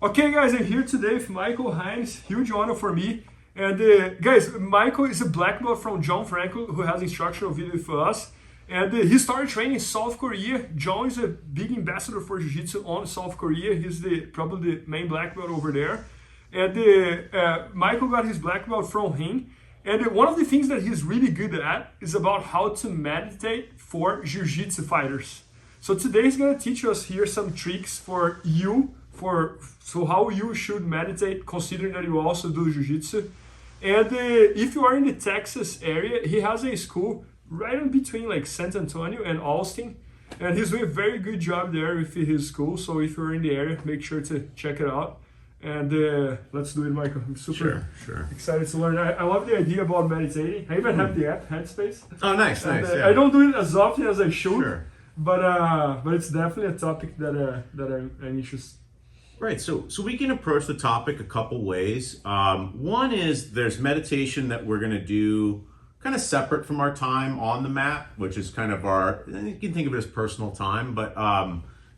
Okay, guys, I'm here today with Michael Heinz. Huge honor for me. And guys, Michael is a black belt from John Franco who has instructional video for us. And he started training in South Korea. John is a big ambassador for Jiu-Jitsu on South Korea. He's probably the main black belt over there. And Michael got his black belt from him. And one of the things that he's really good at is about how to meditate for Jiu-Jitsu fighters. So today he's going to teach us here some tricks for you, so how you should meditate, considering that you also do Jiu-Jitsu. And if you are in the Texas area, he has a school right in between like San Antonio and Austin. And he's doing a very good job there with his school. So if you're in the area, make sure to check it out. And let's do it, Michael. I'm super excited to learn. I love the idea about meditating. I even have the app, Headspace. Oh, nice. I don't do it as often as I should, but it's definitely a topic that I'm interested. Right, so we can approach the topic a couple ways. One is there's meditation that we're going to do kind of separate from our time on the mat, which is kind of you can think of it as personal time, but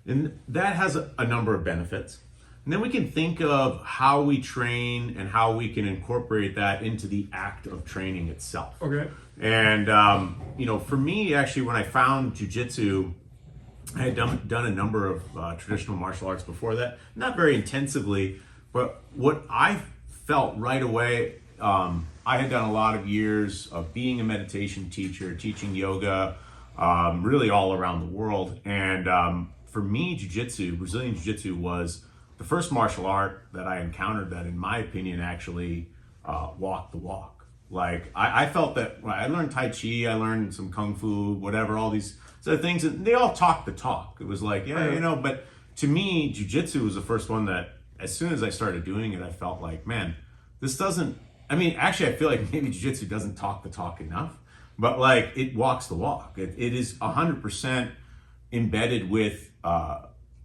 and that has a number of benefits. And then we can think of how we train and how we can incorporate that into the act of training itself. Okay. And, for me, actually, when I found Jiu-Jitsu, I had done a number of traditional martial arts before that, not very intensively, but what I felt right away, I had done a lot of years of being a meditation teacher, teaching yoga, really all around the world. And for me, Jiu-Jitsu, Brazilian Jiu-Jitsu was the first martial art that I encountered that, in my opinion, actually walked the walk. Like, I felt that when I learned Tai Chi, I learned some Kung Fu, whatever, all these sort of things, and they all talk the talk. It was like, but to me, Jiu-Jitsu was the first one that, as soon as I started doing it, I felt like, man, this doesn't, actually, I feel like maybe Jiu-Jitsu doesn't talk the talk enough, but like, it walks the walk. It is 100% embedded with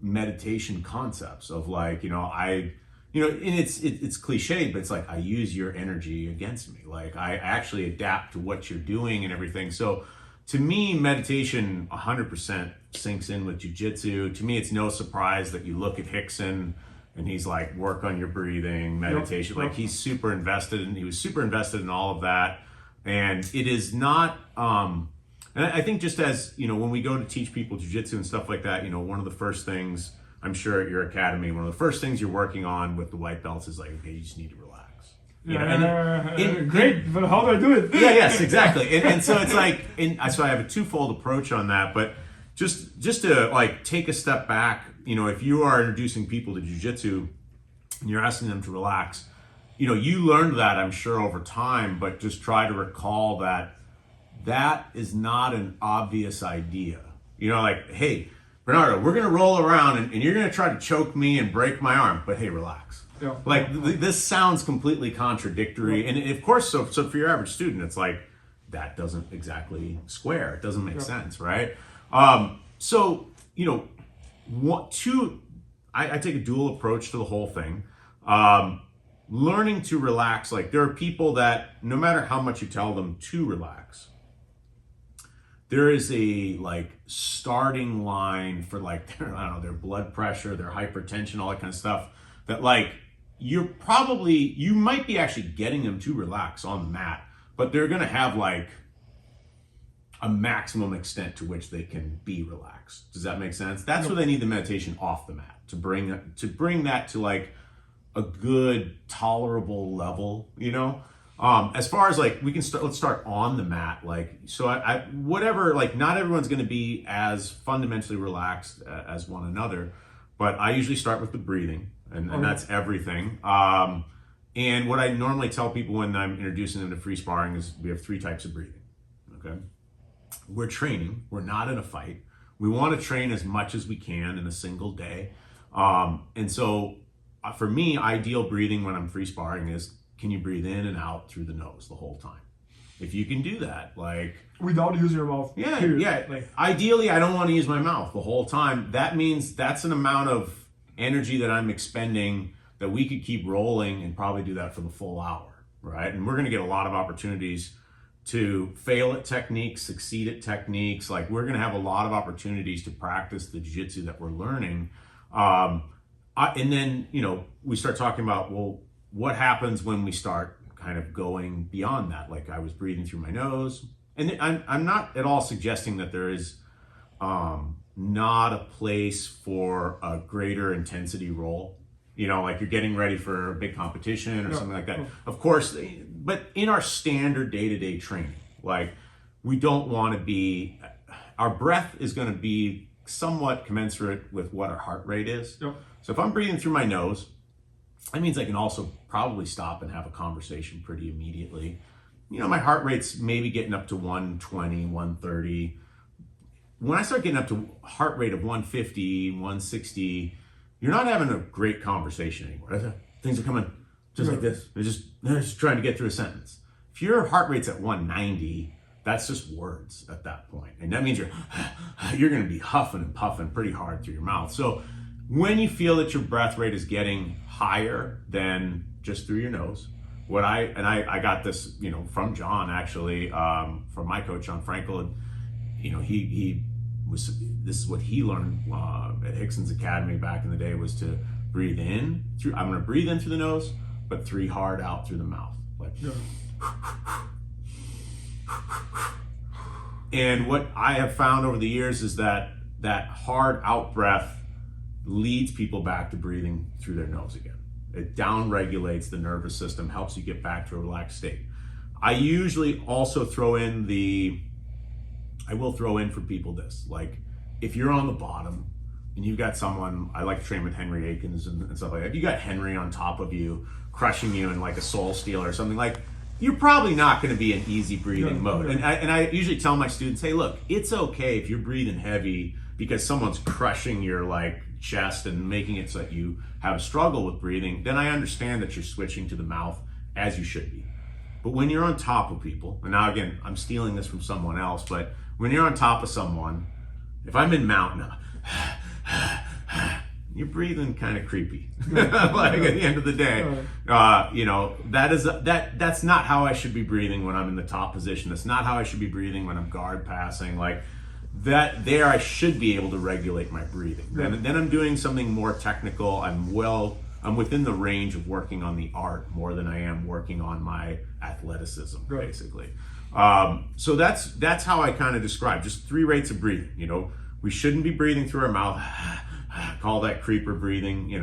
meditation concepts of like, and it's cliched, but it's like, I use your energy against me. Like, I actually adapt to what you're doing and everything. So to me, meditation 100% sinks in with Jiu-Jitsu. To me, it's no surprise that you look at Hickson and he's like, work on your breathing, meditation. Like, he was super invested in all of that. And it is not, and I think just as, when we go to teach people Jiu-Jitsu and stuff like that, one of the first things, I'm sure at your academy, one of the first things you're working on with the white belts is like, okay, you just need to relax. Great, but how do I do it? Yes, exactly. And so it's like, so I have a twofold approach on that, but just to like take a step back, if you are introducing people to Jiu-Jitsu and you're asking them to relax, you learned that, I'm sure, over time, but just try to recall that is not an obvious idea. Like, hey, Bernardo, we're going to roll around and you're going to try to choke me and break my arm, but hey, relax. Yeah. Like, this sounds completely contradictory. And of course, so for your average student, it's like, that doesn't exactly square. It doesn't make sense, right? I take a dual approach to the whole thing. Learning to relax, like, there are people that no matter how much you tell them to relax, there is a like starting line for like their blood pressure, their hypertension, all that kind of stuff, that like you might be actually getting them to relax on the mat, but they're going to have like a maximum extent to which they can be relaxed. Does that make sense? That's where they need the meditation off the mat to bring that to like a good tolerable level, as far as like, let's start on the mat. Like, so not everyone's going to be as fundamentally relaxed as one another, but I usually start with the breathing and that's everything. And what I normally tell people when I'm introducing them to free sparring is we have 3 types of breathing. Okay. We're training. We're not in a fight. We want to train as much as we can in a single day. And so for me, ideal breathing when I'm free sparring is, can you breathe in and out through the nose the whole time? If you can do that, like, without using your mouth. Yeah. Like, ideally, I don't want to use my mouth the whole time. That means that's an amount of energy that I'm expending that we could keep rolling and probably do that for the full hour, right? And we're going to get a lot of opportunities to fail at techniques, succeed at techniques. Like, we're going to have a lot of opportunities to practice the jiu-jitsu that we're learning. And then, we start talking about, well, what happens when we start kind of going beyond that? Like I was breathing through my nose. And I'm not at all suggesting that there is not a place for a greater intensity role. Like you're getting ready for a big competition or something like that. Of course, but in our standard day-to-day training, like we don't want to be, our breath is going to be somewhat commensurate with what our heart rate is. Yep. So if I'm breathing through my nose, that means I can also probably stop and have a conversation pretty immediately. My heart rate's maybe getting up to 120, 130. When I start getting up to heart rate of 150, 160, you're not having a great conversation anymore. Things are coming just like this. They're just trying to get through a sentence. If your heart rate's at 190, that's just words at that point. And that means you're going to be huffing and puffing pretty hard through your mouth. So when you feel that your breath rate is getting higher than just through your nose, I got this, from John actually, from my coach, John Frankel, and, this is what he learned at Hickson's Academy back in the day, was to breathe in through, I'm going to breathe in through the nose, but 3 hard out through the mouth. Like, and what I have found over the years is that hard out breath leads people back to breathing through their nose again. It down regulates the nervous system, helps you get back to a relaxed state. I usually also throw in for people this, like if you're on the bottom and you've got someone, I like to train with Henry Akins and stuff like that. If you got Henry on top of you, crushing you in like a soul steal or something, like you're probably not going to be in easy breathing mode. And I usually tell my students, hey, look, it's okay if you're breathing heavy because someone's crushing your like chest and making it so that you have a struggle with breathing. Then I understand that you're switching to the mouth as you should be. But when you're on top of people, and now again, I'm stealing this from someone else, but when you're on top of someone, if I'm in mountain, you're breathing kind of creepy. Like at the end of the day, that's not how I should be breathing when I'm in the top position. That's not how I should be breathing when I'm guard passing. Like that, there I should be able to regulate my breathing. Then I'm doing something more technical. I'm within the range of working on the art more than I am working on my athleticism, basically. So that's how I kind of describe just 3 rates of breathing. We shouldn't be breathing through our mouth. Call that creeper breathing.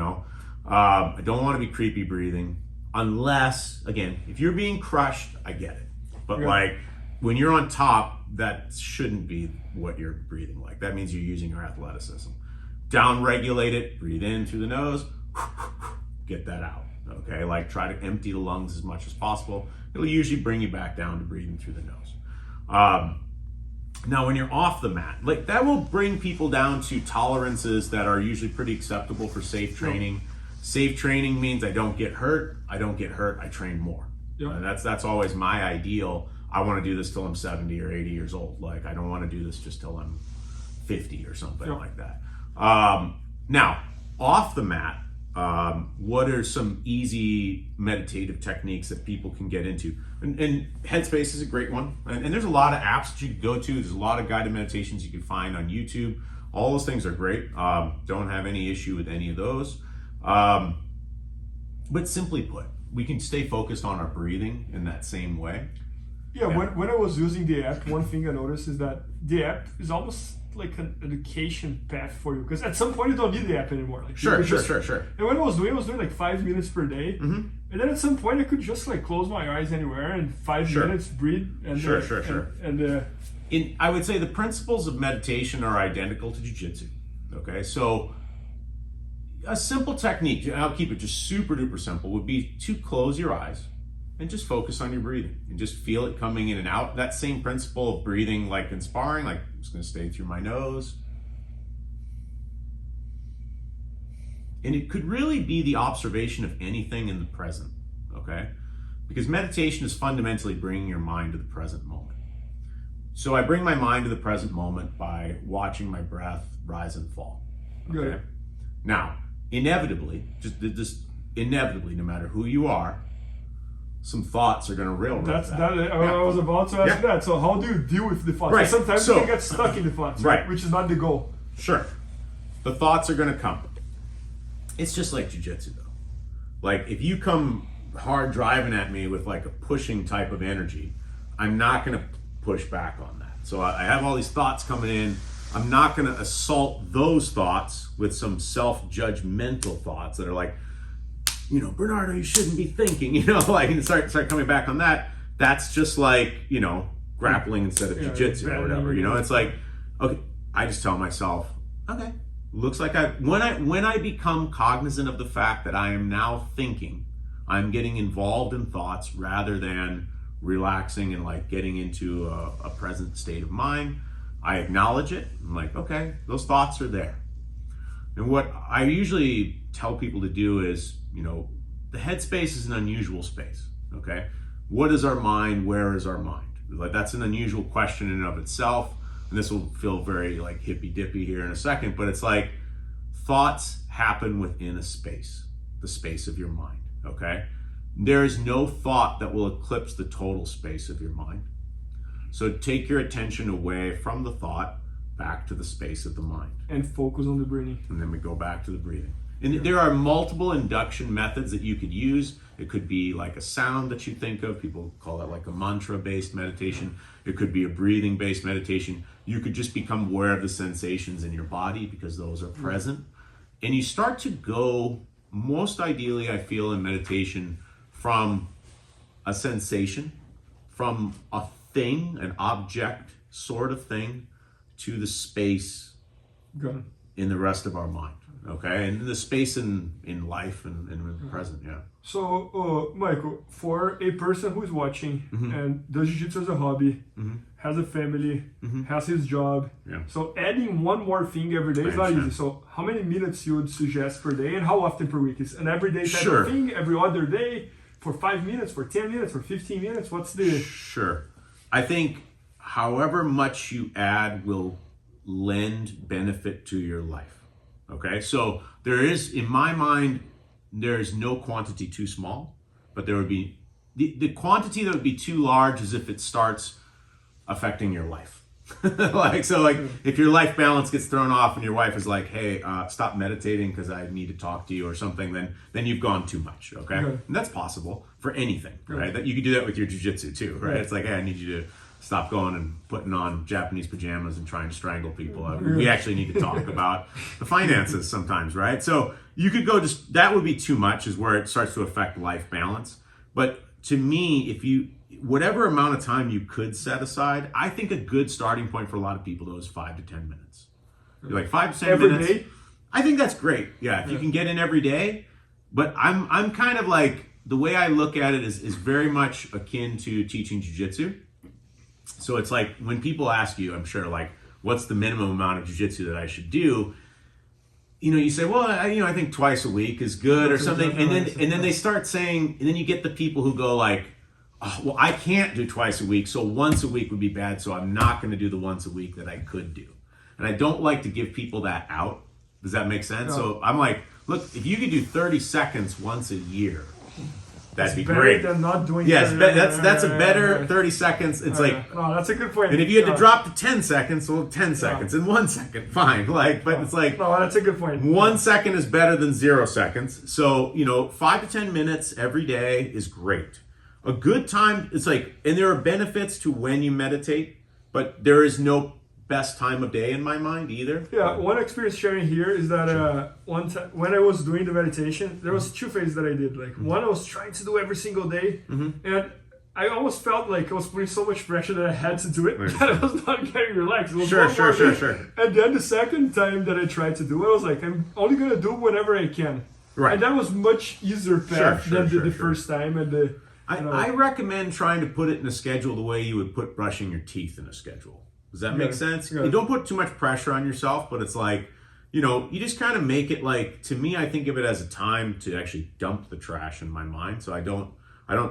I don't want to be creepy breathing unless, again, if you're being crushed, I get it. But like when you're on top, that shouldn't be what you're breathing like. That means you're using your athleticism. Down regulate it, breathe in through the nose, get that out. Okay, like try to empty the lungs as much as possible. It'll usually bring you back down to breathing through the nose. Now, when you're off the mat, like that will bring people down to tolerances that are usually pretty acceptable for safe training. Safe training means I don't get hurt. I train more. And that's always my ideal. I want to do this till I'm 70 or 80 years old. Like I don't want to do this just till I'm 50 or something like that. Now, off the mat, what are some easy meditative techniques that people can get into? And Headspace is a great one. And there's a lot of apps that you can go to. There's a lot of guided meditations you can find on YouTube. All those things are great. Don't have any issue with any of those. But simply put, we can stay focused on our breathing in that same way. Yeah, when I was using the app, one thing I noticed is that the app is almost like an education path for you, because at some point you don't need the app anymore. Like Sure. And when I was doing like 5 minutes per day, and then at some point I could just like close my eyes anywhere and 5 minutes breathe. And I would say the principles of meditation are identical to Jiu-Jitsu. Okay, so a simple technique, and I'll keep it just super duper simple, would be to close your eyes and just focus on your breathing and just feel it coming in and out. That same principle of breathing like in sparring, like I'm just gonna stay through my nose. And it could really be the observation of anything in the present, okay? Because meditation is fundamentally bringing your mind to the present moment. So I bring my mind to the present moment by watching my breath rise and fall, okay? Good. Now, inevitably, just inevitably, no matter who you are, some thoughts are going to railroad I was about to ask that. So how do you deal with the thoughts? Right. Sometimes you can get stuck in the thoughts, right? Which is not the goal. Sure. The thoughts are going to come. It's just like jiu-jitsu though. Like if you come hard driving at me with like a pushing type of energy, I'm not going to push back on that. So I have all these thoughts coming in. I'm not going to assault those thoughts with some self-judgmental thoughts that are like, you know, Bernardo, you shouldn't be thinking, you know, like, and start coming back on that. That's just like, you know, grappling instead of jiu-jitsu or whatever, you know. It's like, okay, I just tell myself, okay, looks like when I become cognizant of the fact that I am now thinking, I'm getting involved in thoughts rather than relaxing and like getting into a present state of mind. I acknowledge it. I'm like, okay, those thoughts are there. And what I usually tell people to do is, you know, the headspace is an unusual space, okay? What is our mind? Where is our mind? Like, that's an unusual question in and of itself. And this will feel very like hippy-dippy here in a second, but it's like thoughts happen within a space, the space of your mind, okay? There is no thought that will eclipse the total space of your mind. So take your attention away from the thought back to the space of the mind. And focus on the breathing. And then we go back to the breathing. And there are multiple induction methods that you could use. It could be like a sound that you think of. People call that like a mantra-based meditation. It could be a breathing-based meditation. You could just become aware of the sensations in your body because those are present. And you start to go, most ideally, I feel in meditation, from a sensation, from a thing, an object sort of thing, to the space in the rest of our mind. Okay, and the space in life and in the present, yeah. So, Michael, for a person who is watching and does jiu-jitsu as a hobby, has a family, has his job, so adding one more thing every day is not easy. So, how many minutes you would suggest per day, and how often per week? Is an everyday type of thing, every other day, for 5 minutes, for 10 minutes, for 15 minutes? What's the... Sure. I think however much you add will lend benefit to your life. Okay, so there is, in my mind, there is no quantity too small, but there would be, the quantity that would be too large is if it starts affecting your life. If your life balance gets thrown off and your wife is like, hey, stop meditating because I need to talk to you or something, then you've gone too much, okay? And that's possible for anything, right? That you could do that with your jiu-jitsu too, right? It's like, hey, I need you to stop going and putting on Japanese pajamas and trying to strangle people. We actually need to talk about the finances sometimes, right? So you could go just, that would be too much, is where it starts to affect life balance. But to me, if you, whatever amount of time you could set aside, I think a good starting point for a lot of people though is 5 to 10 minutes. You're like 5 to 10 every minutes. Day? I think that's great. Yeah, if you can get in every day. But I'm kind of like, the way I look at it is very much akin to teaching jiu-jitsu. So it's like when people ask you, I'm sure, like, what's the minimum amount of jiu-jitsu that I should do? You know, you say, well, I think twice a week is good or something. And then they start saying, and then you get the people who go like, oh, well, I can't do twice a week, so once a week would be bad, so I'm not going to do the once a week that I could do. And I don't like to give people that out. Does that make sense? No. So I'm like, look, if you could do 30 seconds once a year, that'd be great. Than not doing that's a better 30 seconds. It's like, no, that's a good point. And if you had to drop to 10 seconds, well, 10 seconds in 1 second, fine. Like, but it's like, no, that's a good point. 1 second is better than 0 seconds. So, 5 to 10 minutes every day is great. A good time, it's like, and there are benefits to when you meditate, but there is no best time of day in my mind either. Yeah, one experience sharing here is that one time when I was doing the meditation, there was 2 phases that I did. Like one I was trying to do every single day, and I almost felt like I was putting so much pressure that I had to do it that I was not getting relaxed. It was sure. And then the second time that I tried to do it, I was like, I'm only gonna do whenever I can. Right. And that was much easier path than the first time. And I recommend trying to put it in a schedule the way you would put brushing your teeth in a schedule. Does that make sense? You don't put too much pressure on yourself, but it's like, you just kind of make it like, to me, I think of it as a time to actually dump the trash in my mind. So I don't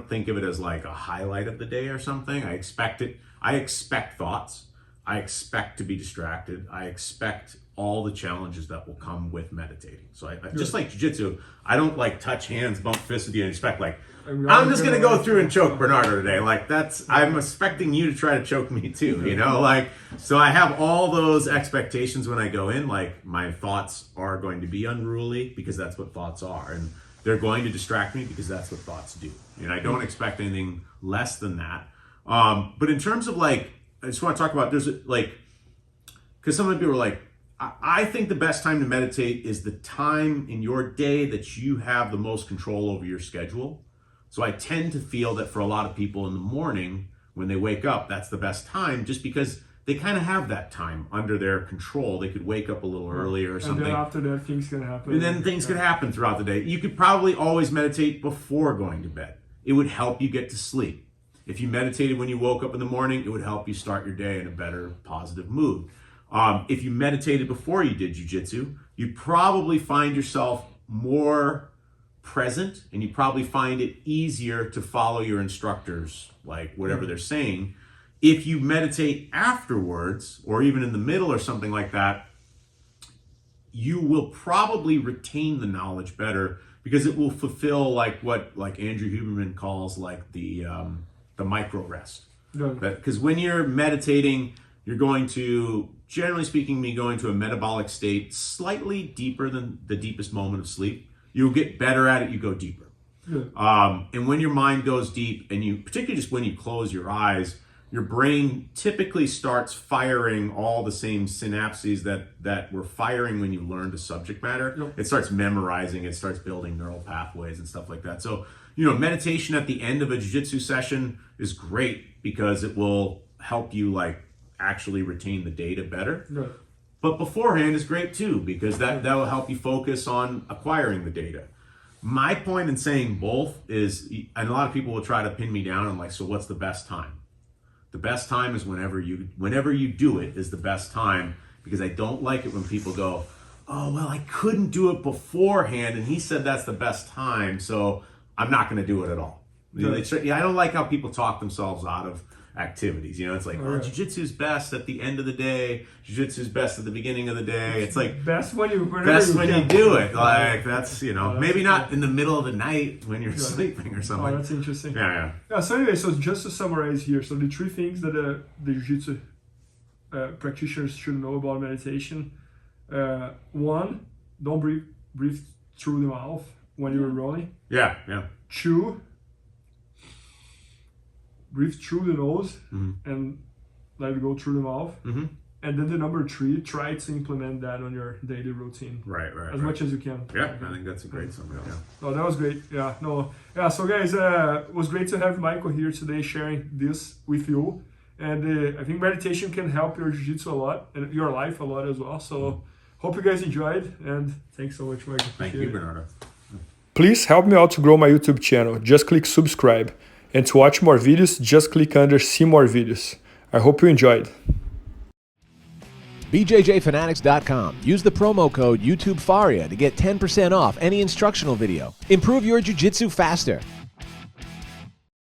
think of it as like a highlight of the day or something. I expect it. I expect thoughts. I expect to be distracted. I expect all the challenges that will come with meditating. So I just like jiu-jitsu, I don't like touch hands, bump fists with you and expect like, I'm just gonna go through and choke Bernardo today. Like I'm expecting you to try to choke me too. You know, like so I have all those expectations when I go in. Like my thoughts are going to be unruly because that's what thoughts are, and they're going to distract me because that's what thoughts do. And I don't expect anything less than that. But in terms of like, I just want to talk about because some people are like, I think the best time to meditate is the time in your day that you have the most control over your schedule. So I tend to feel that for a lot of people in the morning, when they wake up, that's the best time just because they kind of have that time under their control. They could wake up a little earlier or something. And then after that, things can happen. And then things could happen throughout the day. You could probably always meditate before going to bed. It would help you get to sleep. If you meditated when you woke up in the morning, it would help you start your day in a better, positive mood. If you meditated before you did jiu-jitsu, you'd probably find yourself more present, and you probably find it easier to follow your instructors, like whatever they're saying. If you meditate afterwards, or even in the middle or something like that, you will probably retain the knowledge better because it will fulfill like what Andrew Huberman calls like the micro rest. Because when you're meditating, you're going to, generally speaking, be going to a metabolic state slightly deeper than the deepest moment of sleep. You'll get better at it, you go deeper. And when your mind goes deep, and you, particularly just when you close your eyes, your brain typically starts firing all the same synapses that were firing when you learned a subject matter. It starts memorizing, it starts building neural pathways and stuff like that. So, meditation at the end of a jiu-jitsu session is great because it will help you like actually retain the data better. But beforehand is great too because that will help you focus on acquiring the data. My point in saying both is, and a lot of people will try to pin me down and like, so what's the best time? The best time is whenever you do it is the best time, because I don't like it when people go, oh, well, I couldn't do it beforehand and he said that's the best time, so I'm not going to do it at all. I don't like how people talk themselves out of activities. It's like, jiu-jitsu is best at the end of the day. Jiu-jitsu is best at the beginning of the day. It's like best when you do it. Like that's maybe not in the middle of the night when you're sleeping or something. Oh, that's interesting. Yeah. So anyway, so just to summarize here, so the three things that the jiu-jitsu practitioners should know about meditation. One, don't breathe through the mouth when you're rolling. Yeah. 2, breathe through the nose and let it go through the mouth. And then the number 3, try to implement that on your daily routine. Right. As much as you can. Yeah, I think that's a great summary. Yeah. Oh, that was great. So guys, it was great to have Michael here today sharing this with you. And I think meditation can help your jiu-jitsu a lot and your life a lot as well. So hope you guys enjoyed, and thanks so much, Michael. Thank you, Bernardo. Please help me out to grow my YouTube channel. Just click subscribe. And to watch more videos, just click under see more videos. I hope you enjoyed. BJJFanatics.com. Use the promo code YouTubeFaria to get 10% off any instructional video. Improve your jiu-jitsu faster.